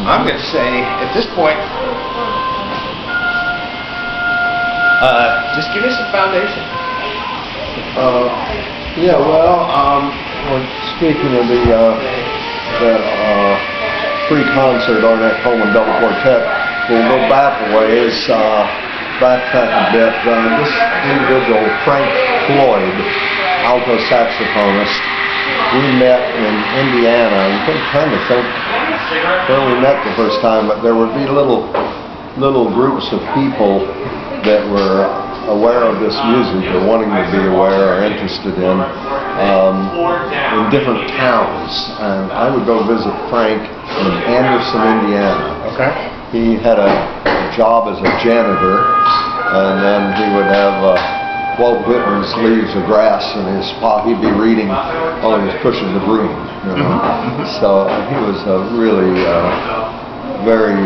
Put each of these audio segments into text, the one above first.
I'm going to say, at this point, just give me some foundation. Yeah, well, speaking of the that pre-concert Ornette Coleman double quartet, we'll go back a ways, backtrack a bit. This individual, Frank Floyd, alto saxophonist, we met in Indiana. I'm trying to think where we met the first time, but there would be little groups of people that were aware of this music or wanting to be aware or interested in different towns. And I would go visit Frank in Anderson, Indiana. Okay. He had a job as a janitor, and then he would have Walt Whitman's Leaves of Grass in his spot. He'd be reading while he was pushing the broom. You know? So he was a really very,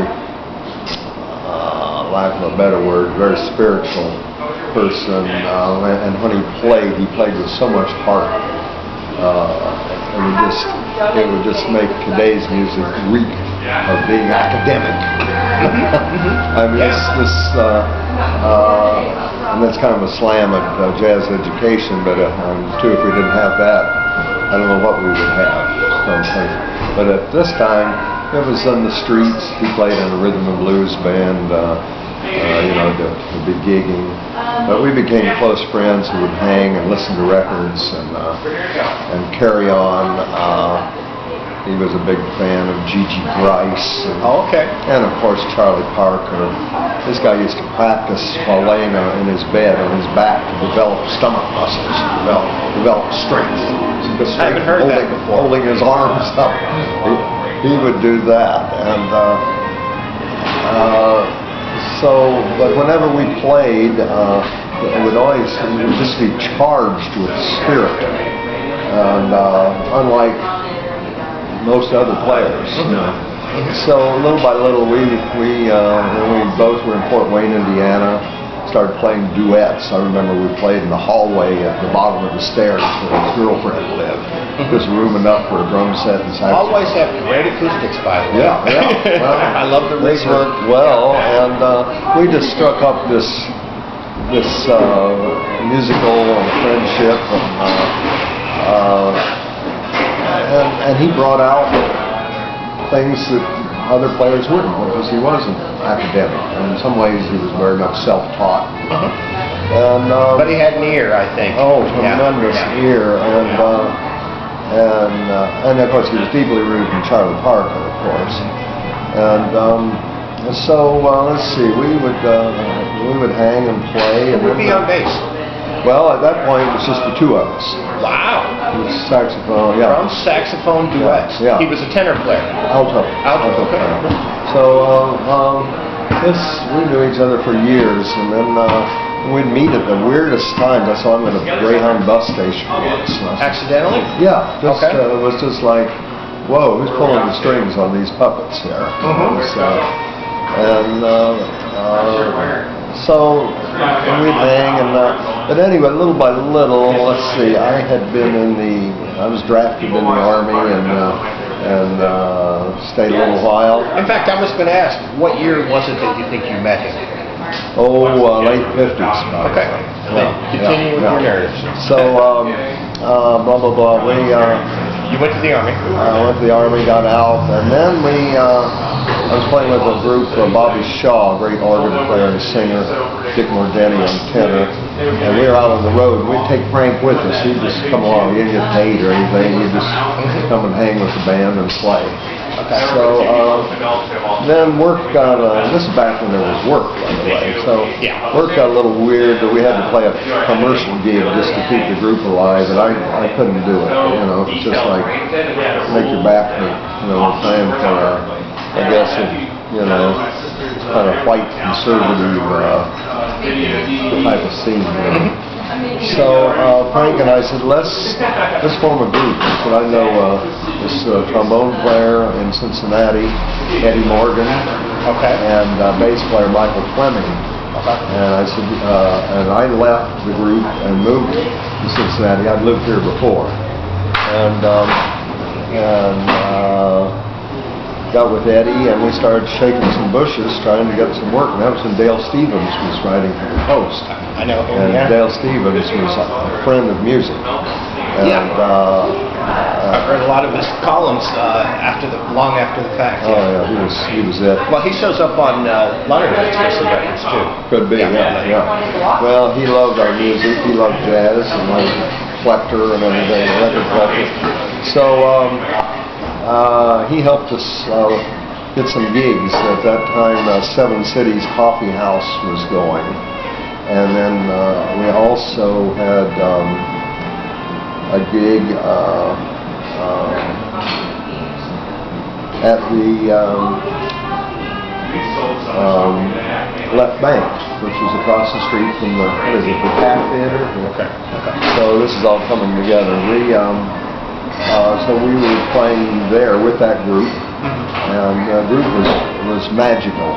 lack of a better word, very spiritual person, and when he played with so much heart. It would just make today's music reek of being academic. I mean, and that's kind of a slam at jazz education, but too, if we didn't have that, I don't know what we would have. But at this time, it was on the streets. He played in a rhythm and blues band. To be gigging. But we became close friends who would hang and listen to records and carry on. He was a big fan of Gigi Bryce. And of course Charlie Parker. This guy used to practice while laying in his bed on his back to develop stomach muscles, develop strength. I haven't heard that before. Holding his arms up. He would do that. And but whenever we played, it would just be charged with spirit, and unlike most other players. So little by little, when we both were in Fort Wayne, Indiana, started playing duets. I remember we played in the hallway at the bottom of the stairs where his girlfriend lived. Just room enough for a drum set and saxophone. Always have great acoustics, by the way. Yeah. Well, I love the this worked well, and we just struck up this musical friendship, and he brought out things that other players wouldn't, because he wasn't academic. And in some ways, he was very much self-taught. But he had an ear, I think. Oh, tremendous ear, and of course he was deeply rooted in Charlie Parker, of course. And so let's see, we would hang and play. Who would be on bass? Well, at that point it was just the two of us. Wow. It was saxophone, yeah. Drum, saxophone, duets. Yeah. He was a tenor player. Alto. Okay. So we knew each other for years, and then we'd meet at the weirdest times. I saw him at a Greyhound bus station once. Accidentally? Yeah. It was just like, whoa, who's pulling the strings on these puppets here? So we'd hang, but anyway, little by little, let's see, I was drafted in the Army and stayed a little while. In fact, I was going to ask, what year was it that you think you met him? Late 50s. Okay. Continue with your narrative. So, blah, blah, blah. You went to the Army. I went to the Army, got out, and then I was playing with a group, Bobby Shaw, a great organ player and singer, Dick Mordeni on tenor, and we were out on the road. We'd take Frank with us. He'd just come along. He didn't get paid or anything. He'd just come and hang with the band and play. So then work got, this is back when there was work, by the way, so work got a little weird, that we had to play a commercial gig just to keep the group alive, and I couldn't do it, it's just like, make your back hurt, we're playing for, I guess, kind of white conservative type of scene, So Frank and I said, let's form a group. I said, I know this trombone player in Cincinnati, Eddie Morgan, and bass player Michael Fleming. And I said, and I left the group and moved to Cincinnati. I'd lived here before, and got with Eddie, and we started shaking some bushes, trying to get some work. And that was when Dale Stevens was writing for the Post. I know him, And yeah. Dale Stevens was a friend of music. And, I've read a lot of his columns long after the fact. oh yeah, he was it. Well, he shows up on liner notes for some records too. Could be, yeah. Well, he loved our music. He loved jazz and like collector and everything, record collector. So he helped us get some gigs. At that time, Seven Cities Coffee House was going, and then we also had a gig at the Left Bank, which was across the street from the, what is it, the Cat Theater? Okay. So this is all coming together. So we were playing there with that group, and the group was magical.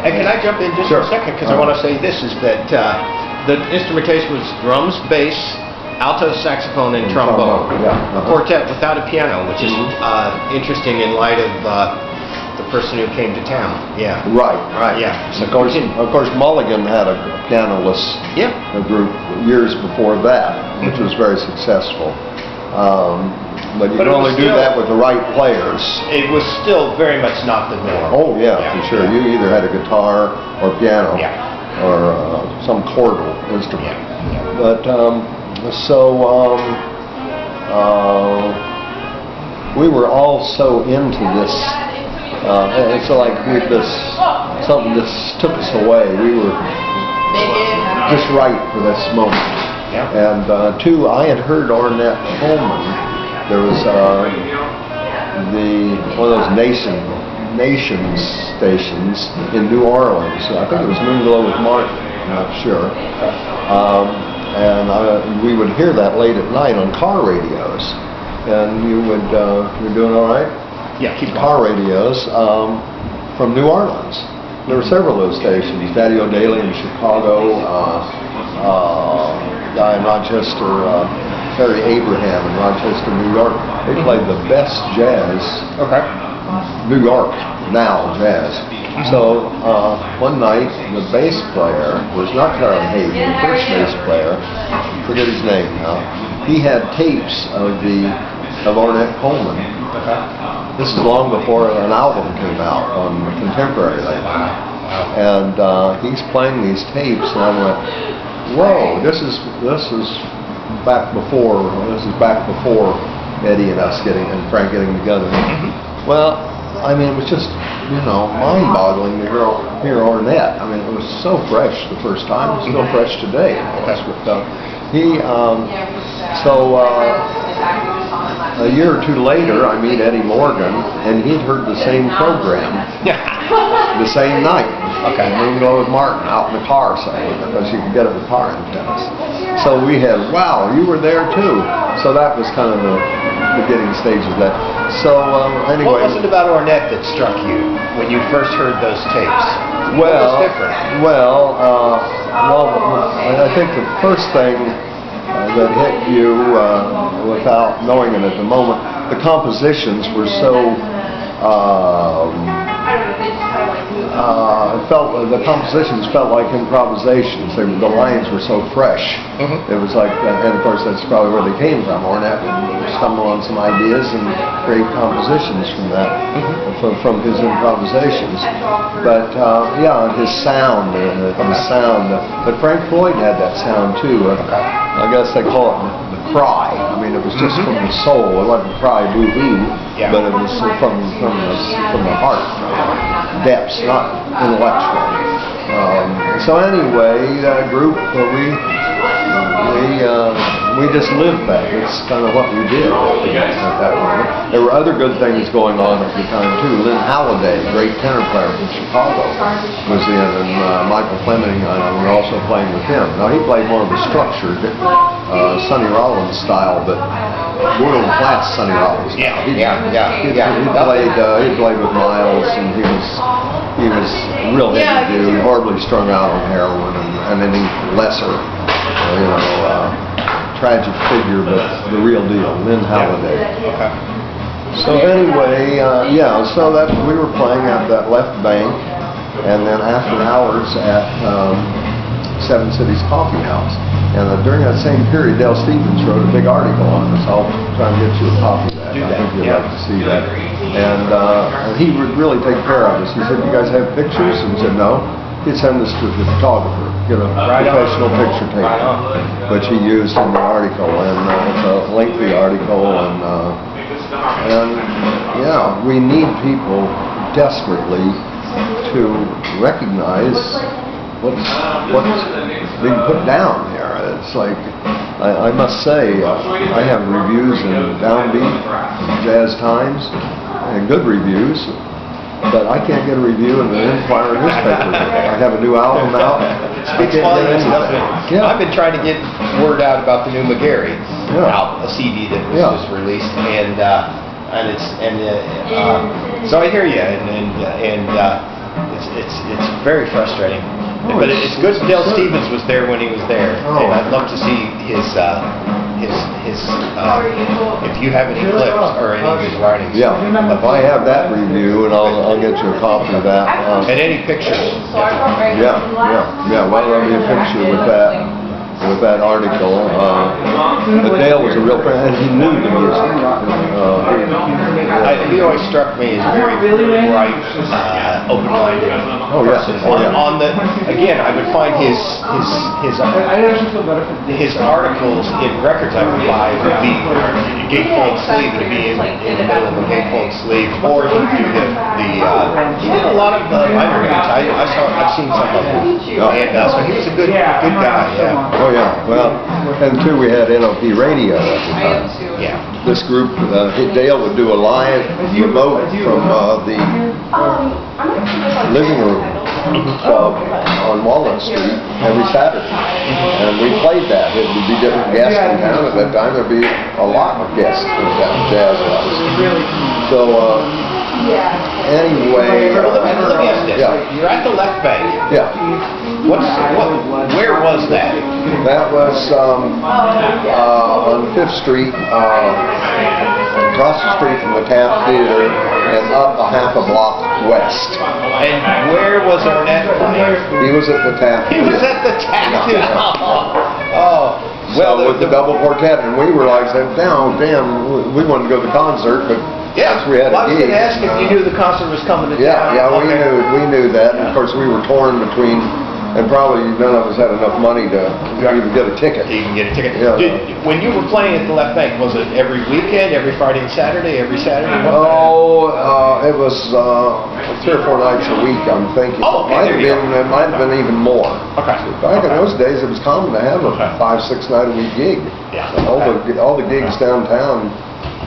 And can I jump in just Sure. a second? Because I want to say this, is that the instrumentation was drums, bass, alto saxophone, and trombone. Yeah. A quartet without a piano, which is interesting in light of the person who came to town. Yeah. Right. Yeah. So Of course, Mulligan had a pianoless group years before that, which was very successful. But you But can it was only do still- that with the right players. it was still very much not the norm. Oh yeah, for sure. You either had a guitar or piano, or some chordal instrument. But we were all so into this. It's like something just took us away. We were just right for this moment. And two, I had heard Ornette Coleman. There was one of those nations stations in New Orleans. I think it was Moonglow with Martin. I'm not sure. And we would hear that late at night on car radios. And you're doing all right? Yeah, keep going. Car radios from New Orleans. There were several of those stations. Daddy O'Daly in Chicago, guy in Rochester, Terry Abraham in Rochester, New York. They played the best jazz. Okay. New York now jazz. So one night the bass player was not Carl Hayden, the first bass player. Forget his name now. He had tapes of Ornette Coleman. This is long before an album came out on the Contemporary label. And he's playing these tapes, and I went, "Whoa! This is back before Eddie and us and Frank getting together." Well, I mean, it was just mind-boggling to hear Ornette. I mean, it was so fresh the first time. It's still fresh today. A year or two later, I meet Eddie Morgan, and he'd heard the same program the same night. Okay. Moonglow with Martin out in the car, because you could get it with car antennas. So we had, wow, you were there too. So that was kind of the beginning stage of that. So anyway. What was it about Ornette that struck you when you first heard those tapes? What was different? I think the first thing that hit you without knowing it at the moment, the compositions were so the compositions felt like improvisations. The lines were so fresh. It was like, and of course that's probably where they came from. Ornette would stumble on some ideas and create compositions from that, from his improvisations. But his sound, but Frank Floyd had that sound too. I guess they call it the cry. I mean, it was just from the soul. It wasn't cry boo-hoo, but it was from the heart, depths, not intellectual. So anyway, that group, we just lived that. It's kind of what we did at that moment. There were other good things going on at the time too. Lynn Halliday, great tenor player from Chicago, was in, and Michael Fleming, we were also playing with him. Now he played more of a structured Sonny Rollins style, but world-class Sonny Rollins. He played with Miles, and he was real heavy dude, horribly strung out on heroin, and any lesser, tragic figure, but the real deal, Lynn Halliday. So anyway, yeah, so that we were playing at that left bank, and then after hours at Seven Cities Coffee House. And during that same period, Dale Stevens wrote a big article on us. I'll try and get you a copy of that. I think you'd like to see that. And he would really take care of us. He said, "You guys have pictures?" And we said, "No." He'd send us to the photographer, get a professional picture taken, which he used in the article. And it's a lengthy article, and yeah, we need people desperately to recognize what's being put down here. It's like, I must say, I have reviews in Downbeat, Jazz Times, and good reviews, but I can't get a review in the Enquirer newspaper. I have a new album out. Speaks volumes, doesn't it? Yeah. I've been trying to get word out about the new McGarry album, a CD that was just released, so I hear you, and it's very frustrating. But it's good Dale Stevens was there when he was there, and I'd love to see his if you have any clips or any of his writings. Yeah, if I have that review, and I'll get you a copy of that. And any pictures. Yeah. Well, there'll be a picture with that article. But Dale was a real friend, and he knew the music. He always struck me as very bright, open-minded. Oh yeah. Again, I would find his articles in records I would buy would be gatefold sleeve, would be in the middle of a gatefold sleeve, or he'd do he did a lot of minor hits. I've seen some of them, and so he was a good guy. Yeah. Oh yeah. Well, and too, we had NOP radio at the time. Yeah. This group, Dale would do a live remote from the living room club on Walnut Street every Saturday. And we played that. It would be different guests in town. At that time, there'd be a lot of guests in town, jazz-wise. So, anyway... Let me ask this. You're at the left bank. Yeah. Where was that? That was on 5th Street, across the street from the Taft Theater, and up a half a block west. And where was Ornette playing? He was at the Taft Theater. He was at the Taft Theater. Well, with the double quartet, and we were like saying, damn, we wanted to go to the concert, but we had I was a gig. going to ask if you knew the concert was coming to town. Yeah, we knew that. And of course, we were torn between, and probably none of us had enough money to even get a ticket. You can get a ticket. Yeah. When you were playing at the left bank, was it every weekend, every Friday and Saturday, every Saturday? It was 3 or 4 nights a week, I'm thinking. Oh, okay, It might have been even more. Okay. Back in those days, it was common to have a 5-6 night a week gig. Yeah. All the gigs downtown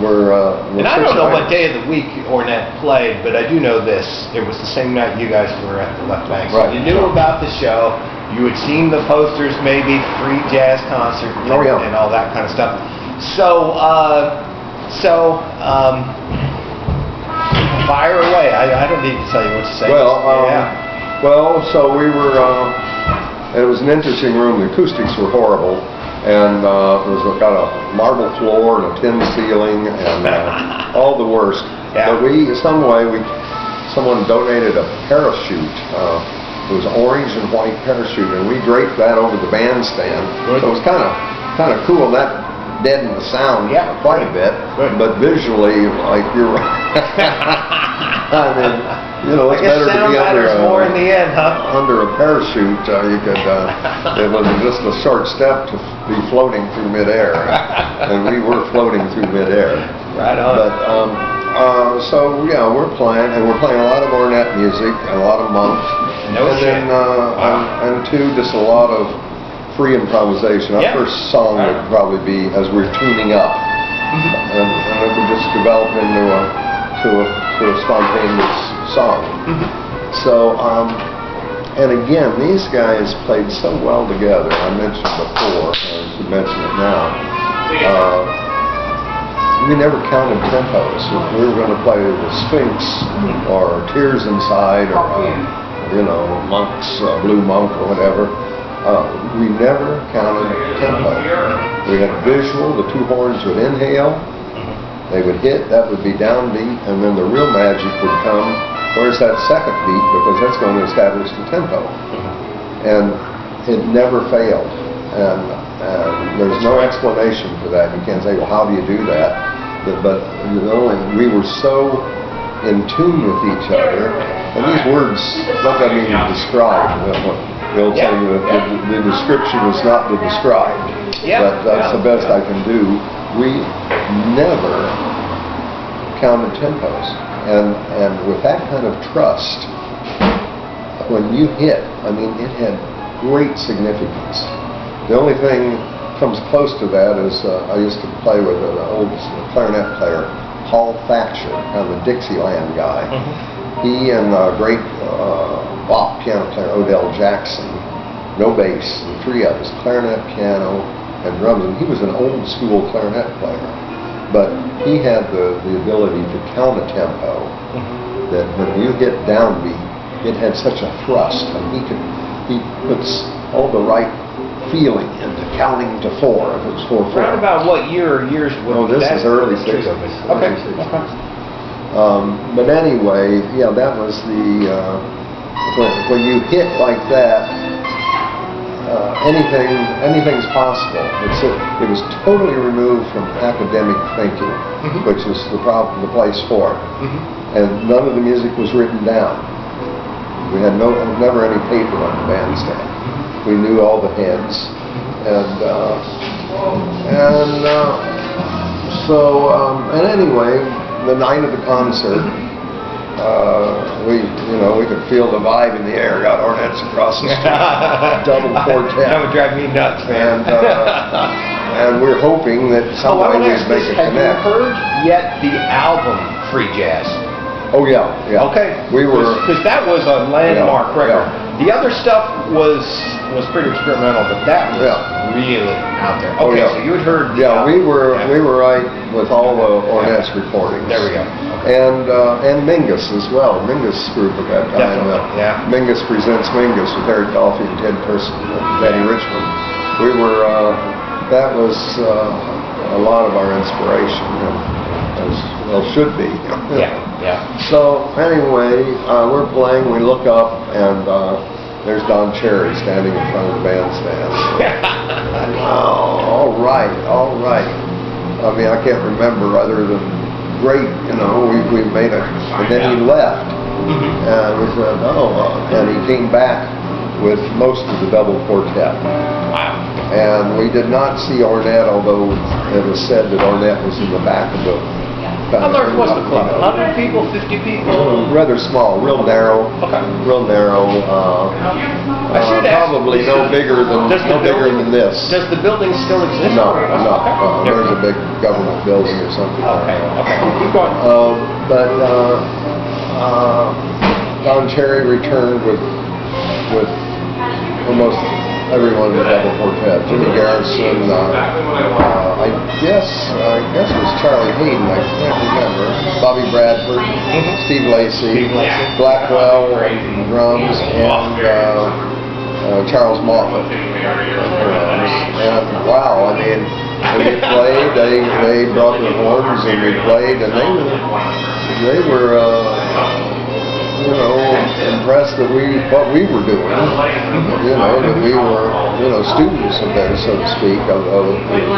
were and I don't know what 6 nights. day of the week Ornette played, but I do know this. It was the same night you guys were at the left bank. So Right. you knew about the show. You had seen the posters, maybe free jazz concert, and all that kind of stuff. So, fire away. I don't need to tell you what to say. So we were, it was an interesting room. The acoustics were horrible, and it was got a marble floor and a tin ceiling, and all the worst. Yeah. But someone donated a parachute. It was orange and white parachute, and we draped that over the bandstand. So it was kind of cool. That deadened the sound quite a bit, but visually, like you're I mean, it's better to be under more in the end, under a parachute. You could. It was just a short step to be floating through midair, and we were floating through midair. Right on. But we're playing, and we're playing a lot of Ornette music and a lot of Monk. Then just a lot of free improvisation. Our first song would probably be As We're Tuning Up, and it would just develop into a spontaneous song. So, and again, these guys played so well together. I mentioned before, I should mention it now. We never counted tempos. If we were going to play the Sphinx or Tears Inside or Monk's Blue Monk or whatever, we never counted tempo. We had visual. The two horns would inhale, They would hit, that would be downbeat, and then the real magic would come, where's that second beat, because that's going to establish the tempo. And it never failed. And there's no explanation for that. You can't say, well, how do you do that? But we were so in tune with each other, and these words, what that mean to describe? They'll tell you that the description is not the described. But that's the best I can do. We never counted tempos, and with that kind of trust, when you hit, I mean, it had great significance. The only thing comes close to that is I used to play with an old clarinet player, Paul Thatcher, kind of a Dixieland guy. He and a great bop piano player, Odell Jackson, no bass, the three of us, clarinet, piano, and drums, and he was an old school clarinet player, but he had the ability to count a tempo that when you hit downbeat, it had such a thrust, and he puts all the right feeling into counting to 4 if it was 4/4. Right about what year or years was Oh, this is early 60s. Okay. But anyway, yeah, that was the when you hit like that. Anything's possible. It was totally removed from academic thinking, which is the place for it. And none of the music was written down. We had never any paper on the bandstand. We knew all the heads, and anyway, the night of the concert. We could feel the vibe in the air. Got Ornette's across the street, double quartet. That would drive me nuts, man. And we're hoping that somebody would make a connect. Have you heard yet the album Free Jazz? Oh yeah. Okay. We were, because that was a landmark record. The other stuff was pretty experimental, but that was really out there. Okay, so you had heard. We were right with all the Ornette's recordings. There we go. And Mingus as well. Mingus group at that time. Mingus Presents Mingus with Eric Dolphy and Ted Person and Danny Richmond. We were, that was a lot of our inspiration, as well should be. So anyway, we're playing, we look up, and there's Don Cherry standing in front of the bandstand. All right. I mean, I can't remember other than great, we made it, and then he left, and we said, and he came back with most of the double quartet. Wow. And we did not see Ornette, although it was said that Ornette was in the back of the... How large was the club? 100 people, 50 people? Rather small, real narrow. Okay. Real narrow. Probably no bigger than this. Does the building still exist? No. There's a big government building or something. Okay. Keep going. But Don Cherry returned with almost everyone in the double quartet. Jimmy Garrison, I guess it was Charlie Hayden, I can't remember. Bobby Bradford, Steve Lacy, Blackwell, drums, and Charles Moffett. And wow, I mean, when we played, they brought their horns and we played, and they were impressed that what we were doing, that we were, students of theirs, so to speak, of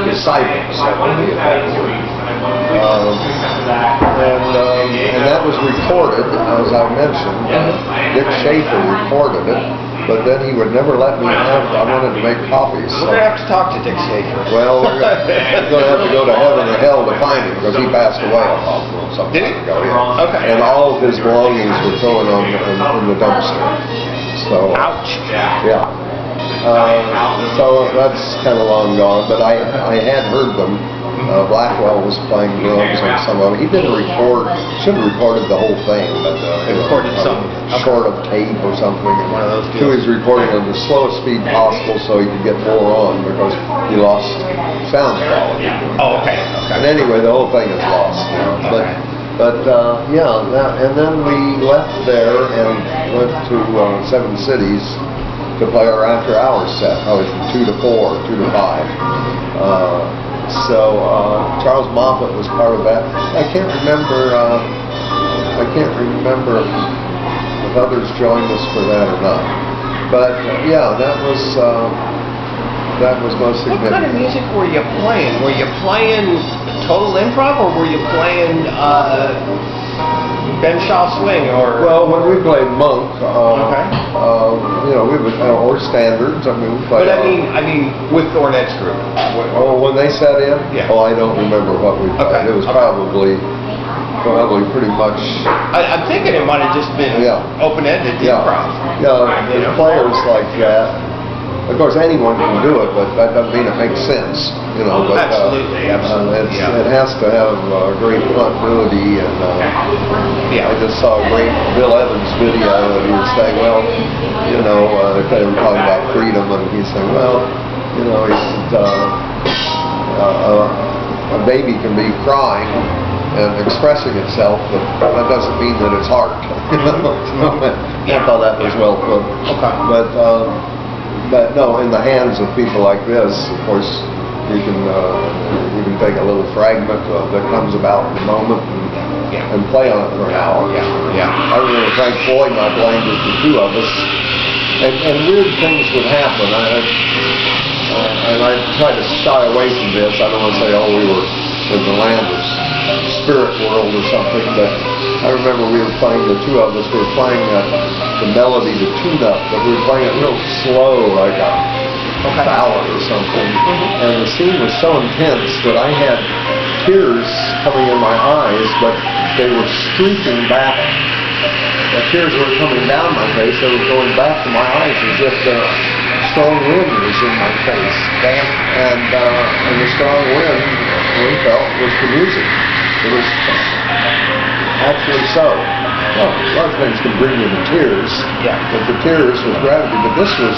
disciples. And that was recorded, as I mentioned. Dick Schaefer recorded it, but then he would never let me have. I wanted to make copies. We're going to have to talk to Dick Schaefer. Well, we're going to have to go to heaven or hell to find him, because he passed away some time ago. Yeah. Okay. And all of his belongings were thrown in the dumpster. So. Ouch. Yeah. So that's kind of long gone, but I had heard them. Blackwell was playing drums on some of them. He didn't should have recorded the whole thing, but recorded something short of tape or something. One of those He was recording at the slowest speed possible so he could get more on, because he lost sound quality. Oh, okay. And anyway, the whole thing is lost. And then we left there and went to Seven Cities to play our after-hours set, probably from 2 to 4, 2 to 5. So Charles Moffat was part of that. I can't remember if others joined us for that or not. But yeah, that was most significant. What kind of music were you playing? Were you playing total improv, or were you playing Ben Shaw swing? Or Well, when we played Monk, we would or standards. I mean, we played. But I mean, with Ornette's group. Oh, when they sat in? Yeah. Oh, I don't remember what we played. Okay. It was probably pretty much. I'm thinking it might have just been open-ended improv. Yeah, players like that. Of course, anyone can do it, but that doesn't mean it makes sense. But, Absolutely. It has to have great continuity, and I just saw a great Bill Evans video, and he was saying, well, they were talking about freedom, and he's saying, well, he said, a baby can be crying and expressing itself, but that doesn't mean that it's art. I thought that was well put. Okay. But no, in the hands of people like this, of course, you can take a little fragment that comes about in the moment and play on it for an hour. I remember Frank Floyd and I playing with the two of us, and weird things would happen. And I tried to shy away from this. I don't want to say, we were in the land of spirit world or something, but I remember we were playing, the two of us were playing the melody to Tune Up, but we were playing it real slow, like a ballad or something. And the scene was so intense that I had tears coming in my eyes, but they were streaking back. The tears were coming down my face. They were going back to my eyes as if the strong wind was in my face. And the strong wind, we felt, was the music. It was actually so. Well, a lot of things can bring you to tears, but the tears was gravity. But this was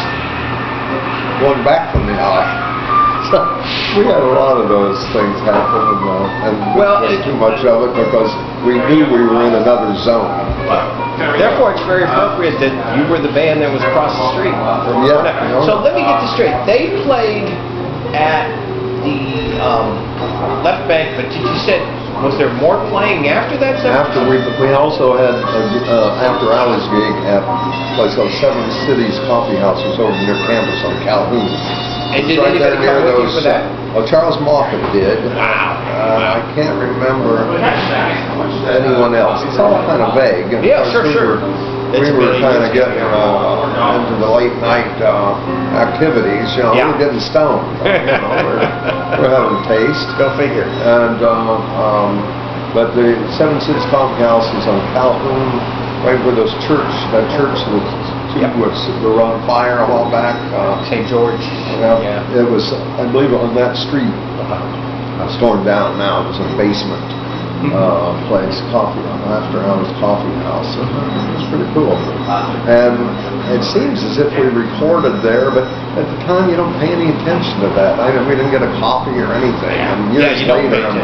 going back from the eye. So we had a lot of those things happen, and we didn't think too much of it because we knew we were in another zone. Therefore, it's very appropriate that you were the band that was across the street from Ornette. So let me get this straight. They played at the left bank, but you said, was there more playing after that? After we also had after hours gig at a place called Seven Cities Coffee House. It was over near campus on Calhoun. And did anybody come with you for that? Charles Moffat did. Wow. I can't remember anyone else. It's all kind of vague. Yeah, sure. We were kind of getting into the late night activities. We were getting stoned. We're having a taste. Go figure. And but the Seven Cities Coffee House is on Calhoun, right where that church was on fire a while back. St. George. It was, I believe, on that street. It's torn down now. It was a basement place, after hours coffee house. It was pretty cool. And it seems as if we recorded there, but at the time you don't pay any attention to that. We didn't get a copy or anything. And years later, I'm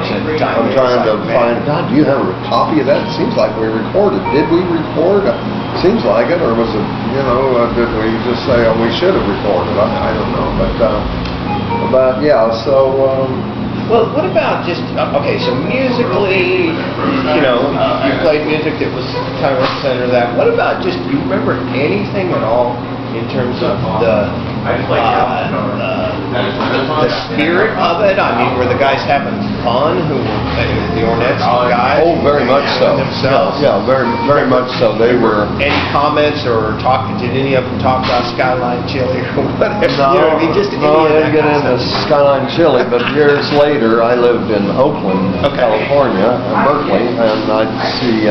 trying to find, God, do you have a copy of that? It seems like we recorded. Did we record? Seems like it, or was it, did we just say, we should have recorded? I don't know. But yeah, so... Well, what about just, so musically, you played music that was kind of representative of that. What about just, do you remember anything at all in terms of the spirit of it? I mean, were the guys having fun? The Ornette's guys? Oh, very much so. Themselves? Yeah, very, very much so. They were. Any comments or did any of them talk about Skyline Chili or whatever? No, I didn't get into Skyline Chili, but years later, I lived in Oakland, California, Berkeley, and I'd see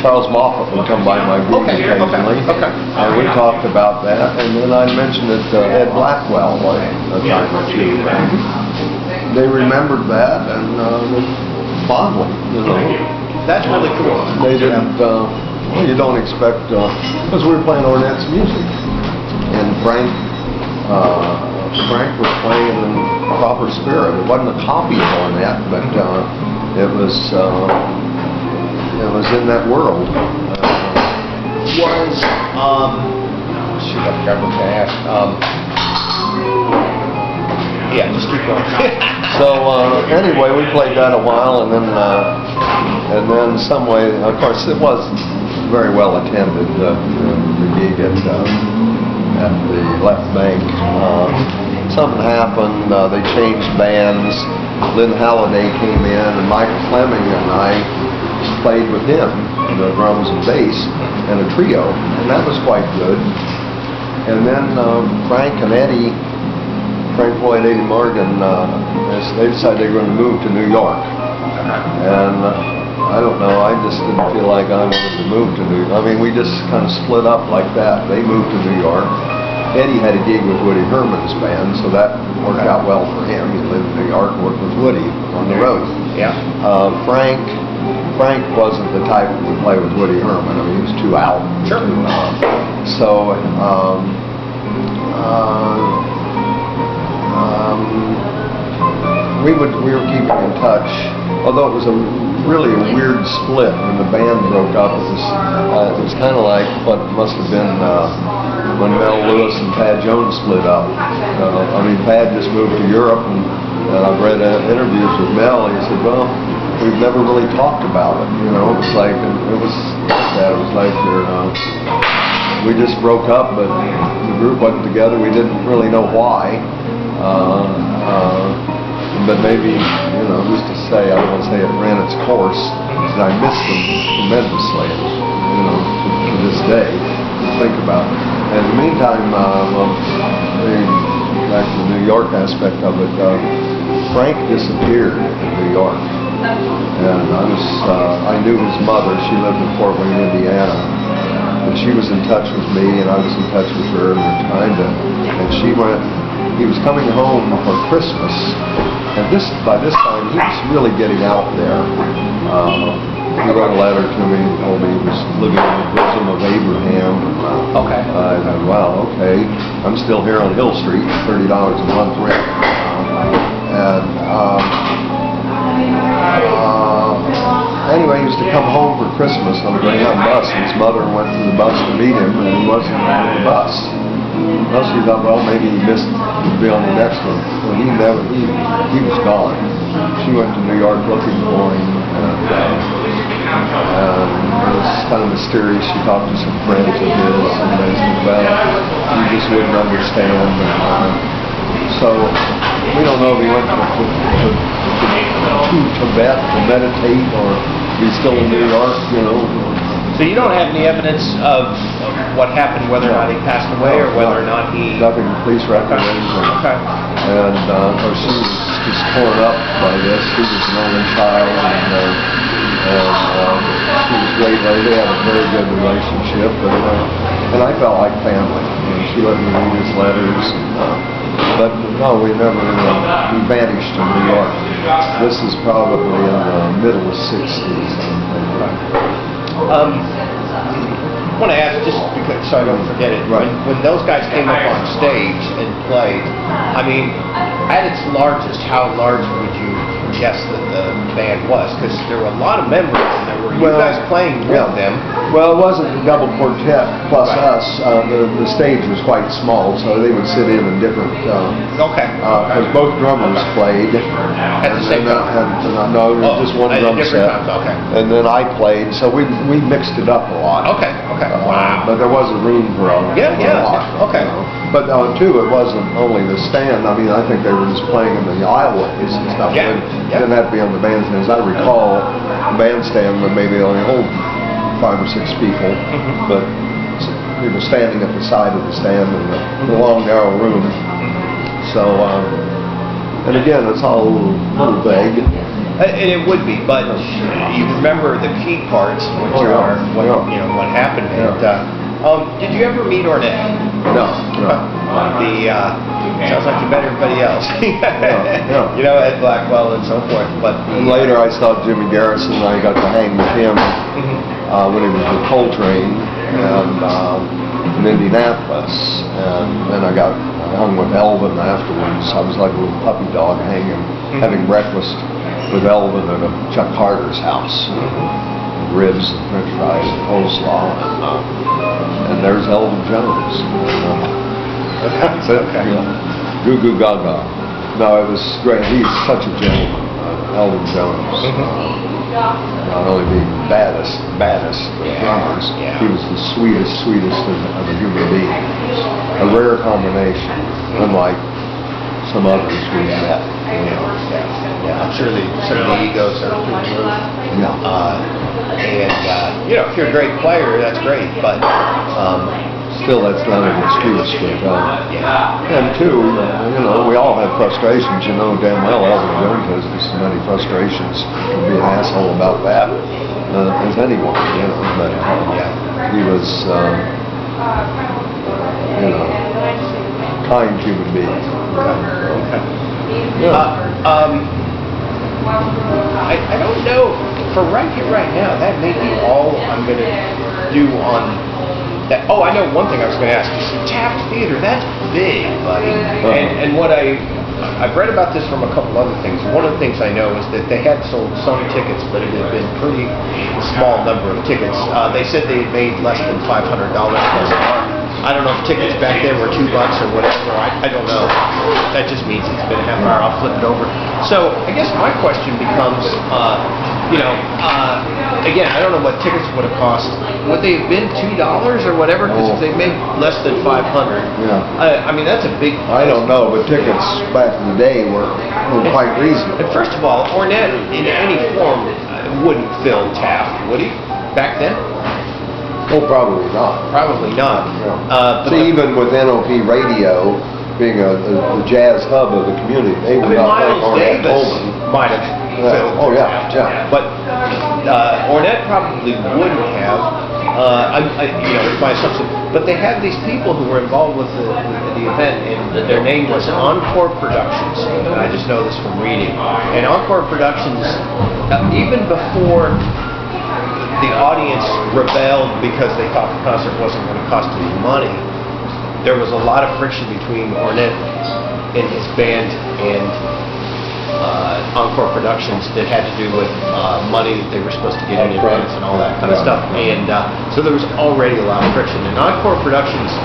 Charles Moffat would come by my booth occasionally, and we talked about that, and then I mentioned it to Ed Blackwell a time or two. They remembered that, and fondly, That's really cool. They didn't, you don't expect, because we were playing Ornette's music, and Frank was playing in proper spirit. It wasn't a copy of Ornette, but it was in that world. I forgot what to ask. Yeah, just keep going. So anyway, we played that a while, and then some way, of course, it was very well attended. The gig at the left bank. Something happened. They changed bands. Lynn Halliday came in, and Michael Fleming and I played with him, the drums and bass, and a trio, and that was quite good. And then Frank and Eddie, Frank Floyd, Eddie Morgan, they decided they were going to move to New York. And I don't know, I just didn't feel like I wanted to move to New York. I mean, we just kind of split up like that. They moved to New York. Eddie had a gig with Woody Herman's band, so that worked out well for him. He lived in New York, worked with Woody on the road. Yeah. Frank wasn't the type who would play with Woody Herman. I mean, he was too out. Sure. So we were keeping in touch, although it was really a weird split when the band broke up. It was kind of like what must have been when Mel Lewis and Tad Jones split up. I mean, Tad just moved to Europe, and I've read interviews with Mel, and he said, well, we've never really talked about it. You know, it was like that. It was like we just broke up, but the group wasn't together. We didn't really know why. But maybe, you know, who's to say? I don't want to say it ran its course, and I missed them tremendously, you know, to this day. Think about it. And in the meantime, back to the New York aspect of it, Frank disappeared in New York, and I knew his mother. She lived in Fort Wayne, Indiana, and she was in touch with me, and I was in touch with her, and we were trying to. And he was coming home for Christmas, and by this time he was really getting out there. He wrote a letter to me and told me he was living in the bosom of Abraham. Okay. I said, wow, okay. I'm still here on Hill Street, $30 a month rent. Anyway, he used to come home for Christmas on a Greyhound bus, and his mother went to the bus to meet him, and he wasn't on the bus. Well, she thought, well, maybe he missed to be on the next one. Well, he was gone. She went to New York looking for him, and it was kind of mysterious. She talked to some friends of his, and they said, well, you just wouldn't understand. So, we don't know if he went to Tibet to meditate, or if he's still in New York, you know. So you don't have any evidence of what happened, whether or not he passed away, or whether or not he... Nothing, police records. Okay. And of course, she was just torn up by this. She was an only child, and she was great. They had a very good relationship, and I felt like family. And she let me read his letters. But no, we never. He vanished in New York. This is probably in the middle of '60s. I want to ask, just because, so I don't forget it, Right. when those guys came up on stage and played, I mean, at its largest, how large would you guess that the band was? Because there were a lot of members, and there were you guys playing with them. Well, it wasn't a double quartet plus us. The stage was quite small, so they would sit in different. Okay. Because both drummers played At the same time? No, just one at drum different set. times, okay. And then I played, so we mixed it up a lot. Okay. Wow. But there wasn't room for a lot. Okay. But too, it wasn't only the stand. I mean, I think they were just playing in the aisleways and stuff. Yeah. It didn't have to be on the bandstand. As I recall, the bandstand would maybe only hold 5 or 6 people, but people standing at the side of the stand in the long, narrow room. So, and again, it's all a little vague. And it would be, but you remember the key parts, which are what you know what happened. Yeah. And did you ever meet Ornette? No. Sounds like you met everybody else. Yeah. You know, Ed Blackwell and so forth. But Later, I saw Jimmy Garrison. I got to hang with him when he was with Coltrane in Indianapolis, and then I hung with Elvin afterwards. I was like a little puppy dog having breakfast with Elvin at Chuck Carter's house. Ribs and french fries and coleslaw. And there's Elvin Jones. That's it. Okay. Goo Goo Gaga. No, it was great. He's such a gentleman, Elvin Jones. Not only the baddest of drummers, he was the sweetest of a human being. A rare combination, unlike some others we've met. I'm sure some of the egos are through the roof. If you're a great player, that's great, but still, that's not an excuse for And two, we all have frustrations. You know damn well Elvin Jones has as many frustrations. Can be an asshole about that as anyone. But he was, kind human being. I don't know. For right here, right now, that may be all I'm going to do on that. Oh, I know one thing I was going to ask. Taft Theater, that's big, buddy. And what I've read about this from a couple other things. One of the things I know is that they had sold some tickets, but it had been pretty small number of tickets. They said they had made less than $500 thus far. I don't know if tickets back then were $2 or whatever. I don't know. That just means it's been a half hour. I'll flip it over. So I guess my question becomes, again, I don't know what tickets would have cost. Would they have been $2 or whatever? Because if they made less than 500, I mean that's a big. I don't know, but tickets back in the day were quite reasonable. And first of all, Ornette in any form wouldn't fill Taft, would he? Back then? Oh, probably not. Probably not. See, even with NOP Radio being a jazz hub of the community, they would not think Miles Ornette Davis Coleman. might have filled. Oh, yeah. But Ornette probably wouldn't have. My assumption. But they had these people who were involved with the event, and their name was Encore Productions. And I just know this from reading. And Encore Productions, even before the audience rebelled because they thought the concert wasn't going to cost any money, there was a lot of friction between Ornette and his band and Encore Productions that had to do with money that they were supposed to get in advance and all that kind of stuff. And so there was already a lot of friction. And Encore Productions,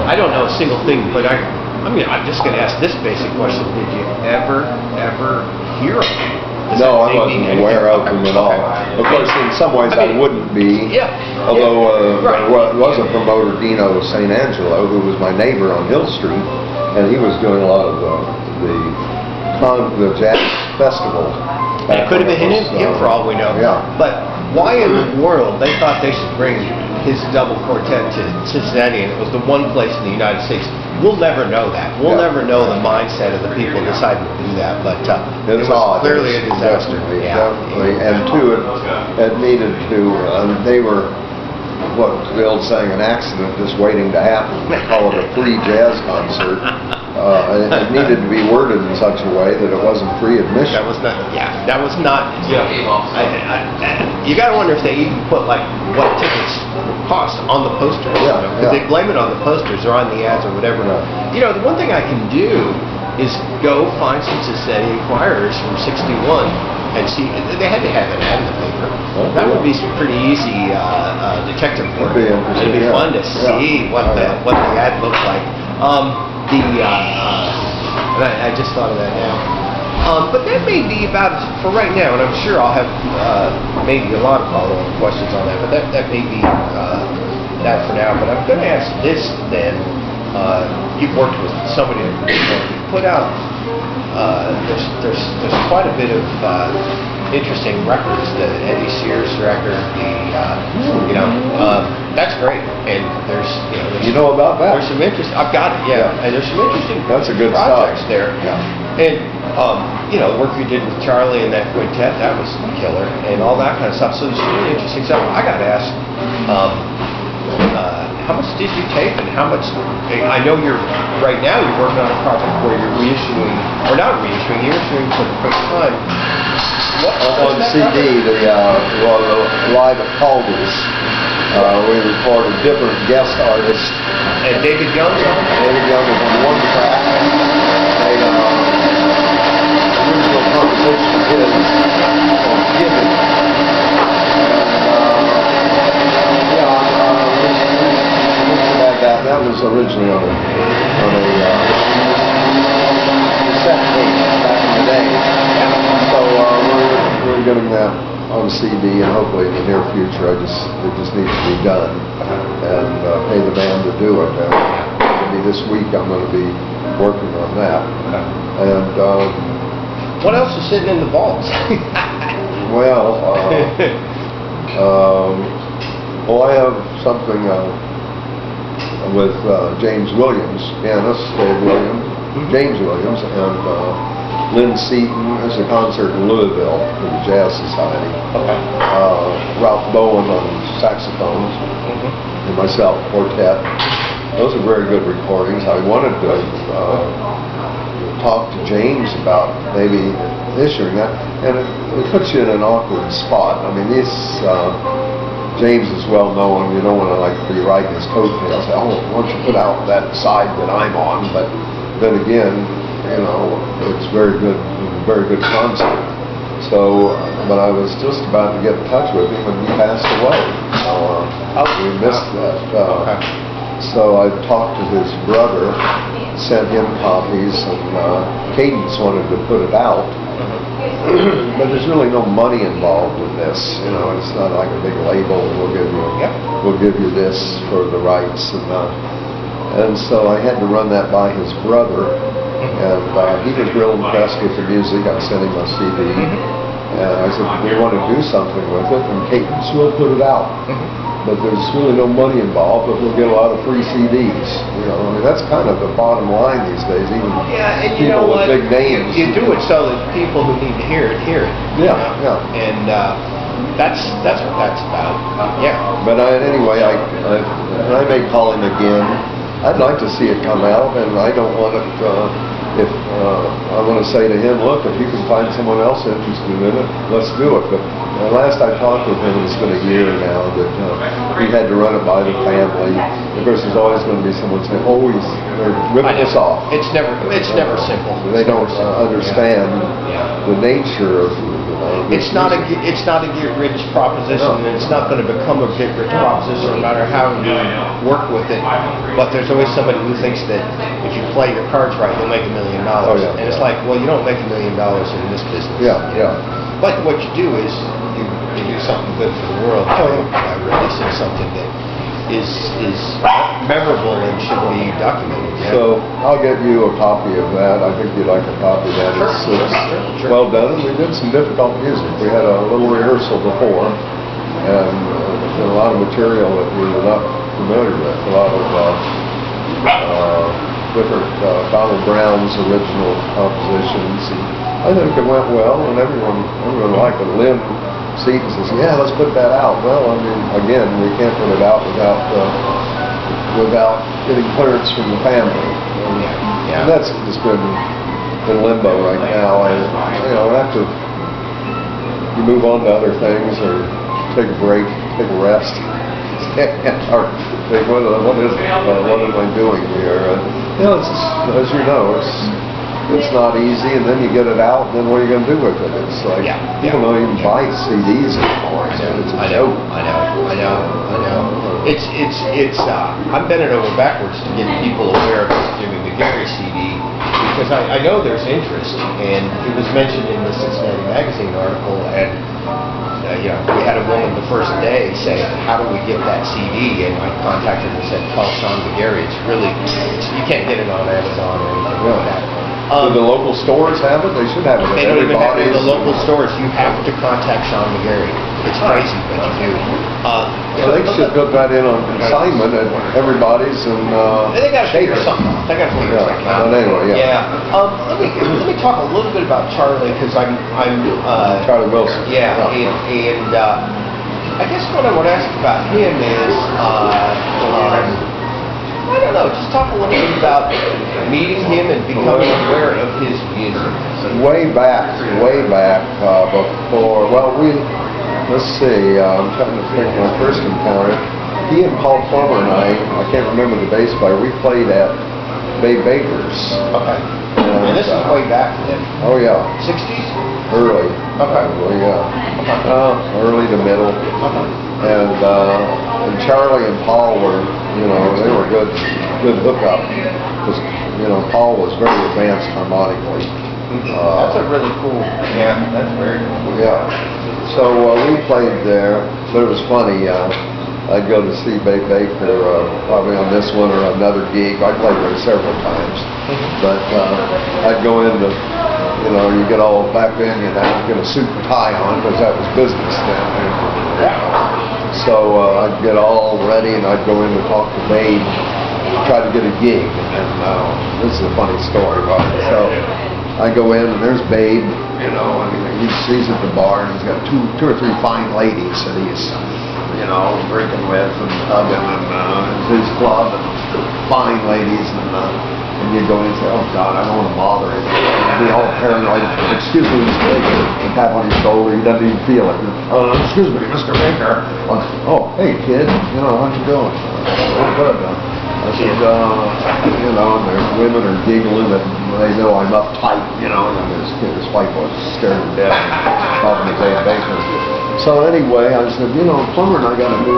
I don't know a single thing, but I'm just going to ask this basic question. Did you ever hear of them? No, I wasn't aware of them at all. Of course, in some ways I wouldn't be. Although there was a promoter, Dino St. Angelo, who was my neighbor on Hill Street, and he was doing a lot of the jazz festival. It could have been him for all we know. But why in the world they thought they should bring his double quartet to Cincinnati, and it was the one place in the United States? We'll never know that. We'll never know the mindset of the people deciding to do that. But it was clearly a disaster. Definitely. And two, it needed to. They were what the old saying, an accident just waiting to happen. They call it a free jazz concert. It needed to be worded in such a way that it wasn't free admission. That was not. That was not. You got to wonder if they even put like what tickets cost on the posters. They blame it on the posters or on the ads or whatever. The one thing I can do is go find some Cincinnati Enquirers from *61 and see. They had to have an ad in the paper. That would be some pretty easy detective work. It'd be fun to see what the ad looked like. And I just thought of that now. But that may be about for right now, and I'm sure I'll have maybe a lot of follow-up questions on that. But that may be that for now. But I'm going to ask this then. You've worked with somebody that you put out. There's quite a bit of interesting records. The Eddie Sears record, that's great. And there's about that? There's some interest. I've got it. And there's some interesting that's a good projects stuff. there. And the work you did with Charlie and that quintet, that was killer, and all that kind of stuff. So there's some really interesting stuff. I got to ask. How much did you tape, and how much? I know right now you're working on a project where you're reissuing, or not reissuing, you're issuing for the first time. On CD, the live at Calder's, we recorded different guest artists. And David Young? David Young was on one track. Original composition of his called Given. That was originally on a cassette tape. that on CD, and hopefully in the near future, it just needs to be done, and pay the band to do it. And maybe this week I'm going to be working on that. And what else is sitting in the vaults? well, I have something with James Williams, pianist, James Williams, and Lynn Seaton is a concert in Louisville for the Jazz Society. Ralph Bowen on saxophones, and myself, quartet. Those are very good recordings. I wanted to talk to James about maybe issuing that, and it puts you in an awkward spot. I mean, James is well known. You don't want to like be riding his coattails. Say, oh, why don't you put out that side that I'm on? But then again, you know, it's very good concert. So, but I was just about to get in touch with him, and he passed away. So we missed that. So I talked to his brother, sent him copies, and Cadence wanted to put it out. But there's really no money involved in this, you know. It's not like a big label. We'll give you this for the rights, and so I had to run that by his brother, and he was real impressed with the music. I sent him a CD, and I said, we want to do something with it, and Cadence will put it out. But there's really no money involved, but we'll get a lot of free CDs. You know, I mean, that's kind of the bottom line these days. Even and you people know with what? big names. You do it so that people who need to hear it, hear it. Yeah, you know? yeah. And that's what that's about. Yeah. But anyway, I may call him again. I'd like to see it come out, and I don't want it. I want to say to him, look, if you can find someone else interested in it, let's do it. But last I talked with him, it's been a year now, that he had to run it by the family. Of course, there's always going to be someone saying, oh, they're ripping us off. It's never simple. They don't understand the nature of It's not a get rich proposition, and it's not going to become a get rich proposition no matter how you work with it. But there's always somebody who thinks that if you play your cards right, you'll make $1 million. And it's like, well, you don't make $1 million in this business. But what you do is you do something good for the world by releasing something that is memorable and should be documented. So I'll get you a copy of that. I think you'd like a copy of that. It's well done. We did some difficult music. We had a little rehearsal before, and a lot of material that we were not familiar with. A lot of different Donald Brown's original compositions. And I think it went well, and everyone liked it. Lynn Seaton says, yeah, let's put that out. Well, I mean, again, we can't put it out without getting clearance from the family. And that's just been in limbo right now. After you move on to other things or take a break, take a rest, or think, what am I doing here? It's as you know, it's not easy, and then you get it out, and then what are you going to do with it? It's like, people don't even buy CDs anymore. It's a joke. I know. I'm bending over backwards to get people aware of this Jimmy McGarry CD, because I know there's interest, and it was mentioned in the Cincinnati Magazine article, and we had a woman the first day say, how do we get that CD? And I contacted her and said, call Sean McGarry. You can't get it on Amazon or anything like that. Do the local stores have it? They should have it. They don't even have it in the local stores. You have to contact Sean McGarry. It's crazy, but you do. They should put that in on consignment at everybody's, and they got to figure something out. They got to figure something out. But anyway, Let me talk a little bit about Charlie, because I'm Charlie Wilson. And I guess what I want to ask about him is I don't know, just talk a little bit about meeting him and becoming aware of his music. Way back before, let's see, I'm trying to think when I first encountered, he and Paul Plummer and I can't remember the bass player, we played at Bay Baker's. Okay. And this is way back then? Oh yeah. 60s? Early. Okay. Probably, early to middle. And Charlie and Paul were, they were good hookup, because Paul was very advanced harmonically, That's a really cool, yeah, that's very cool. Yeah. So we played there, but it was funny. I'd go to see Babe Baker probably on this one or another gig. I played there several times, but I'd go into, you get all back then, you'd have to get a suit and tie on because that was business then. So I'd get all ready and I'd go in to talk to Babe, try to get a gig. And this is a funny story, but so I go in and there's Babe, and he's at the bar and he's got two or three fine ladies that he's, drinking with and hugging and his club and fine ladies and you go in and say, oh God, I don't want to bother him. And be all paranoid. Excuse me, Mr. Baker. And tap on his shoulder. He doesn't even feel it. Excuse me, Mr. Baker. Oh, hey kid, how you doing? What good? I said, and there's women are giggling and they know I'm uptight, and this white boy scared to death talking to Dave Baker. So anyway, I said, Plummer and I got we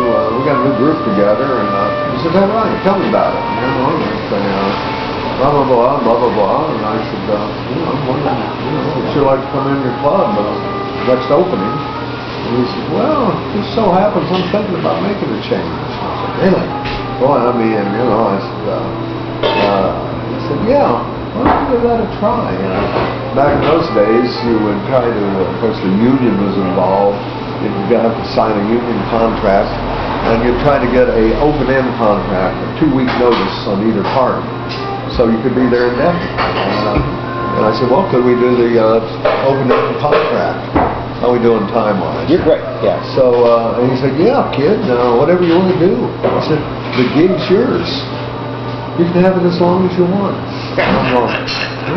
got a new group together, and he said, all right, tell me about it. Blah, blah, blah, blah, blah, blah. And I said, I'm wondering, would you like to come in your club next opening? And he said, well, it just so happens I'm thinking about making a change. I said, really? Boy, I said, yeah, why don't you give that a try? Back in those days, you would try to, of course, the union was involved. You'd have to sign a union contract, and you'd try to get a open-end contract, a 2-week notice on either party, so you could be there indefinitely. And I said, well, could we do the open-end contract? How are we doing time-wise? You're great, yeah. So, and he said, yeah, kid, whatever you want to do. I said, the gig's yours. You can have it as long as you want. And I'm going,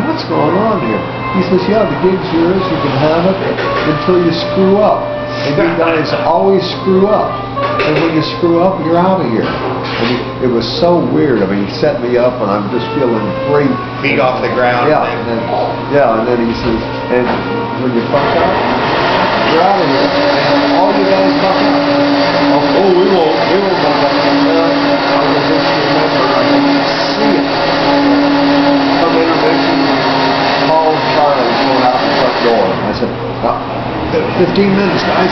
what's going on here? He says, yeah, the gig's yours. You can have it until you screw up. And you guys always screw up. And when you screw up, you're out of here. And it was so weird. I mean, he set me up, and I'm just feeling great. Feet off the ground. Yeah, and then he says, and when you fuck up, you're out of here. And all you guys fuck up. Oh, we won't fuck up. I will just remember, I can see it. Some intervention, call Charlie going out the front door. I said, 15 minutes, guys.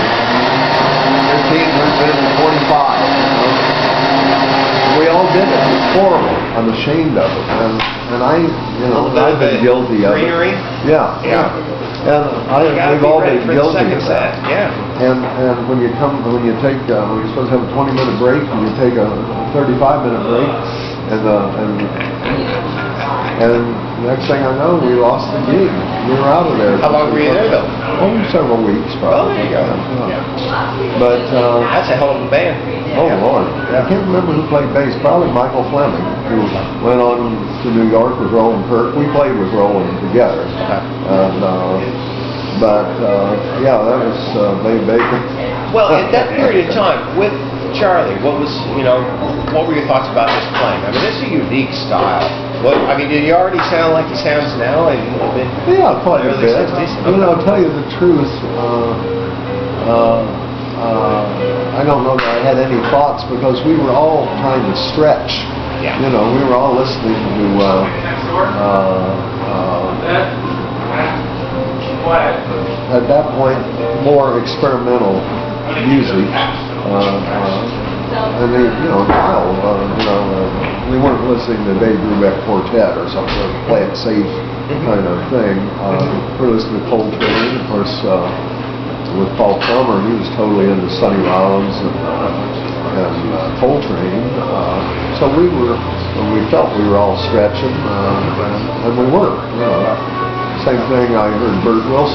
15 turns into 45. We all did it. It was horrible. I'm ashamed of it. And I've been guilty of it. Greenery? Yeah. And we've all been guilty of that. Yeah. And when you're supposed to have a 20-minute break, and you take a 35-minute break, and next thing I know, we lost the gig. We were out of there. How long were you there, though? Oh, several weeks, probably. Oh, there you go. Yeah. But that's a hell of a band. oh Lord, I can't remember who played bass. Probably Michael Fleming, who went on to New York with Roland Kirk. We played with Roland together. And, yeah, that was Babe Baker. Well, at that period of time with Charlie, what were your thoughts about this playing? I mean, it's a unique style. Did he already sound like he sounds now? Yeah, quite a bit. I'll tell you the truth. I don't know that I had any thoughts because we were all trying to stretch. Yeah. We were all listening to at that point more experimental music. And we weren't listening to Dave Brubeck Quartet or something, play it safe kind of thing. We're listening to Coltrane, of course. With Paul Plummer, he was totally into Sonny Rollins and Coltrane. So we felt we were all stretching, and we were. Same thing I heard Bert Wilson.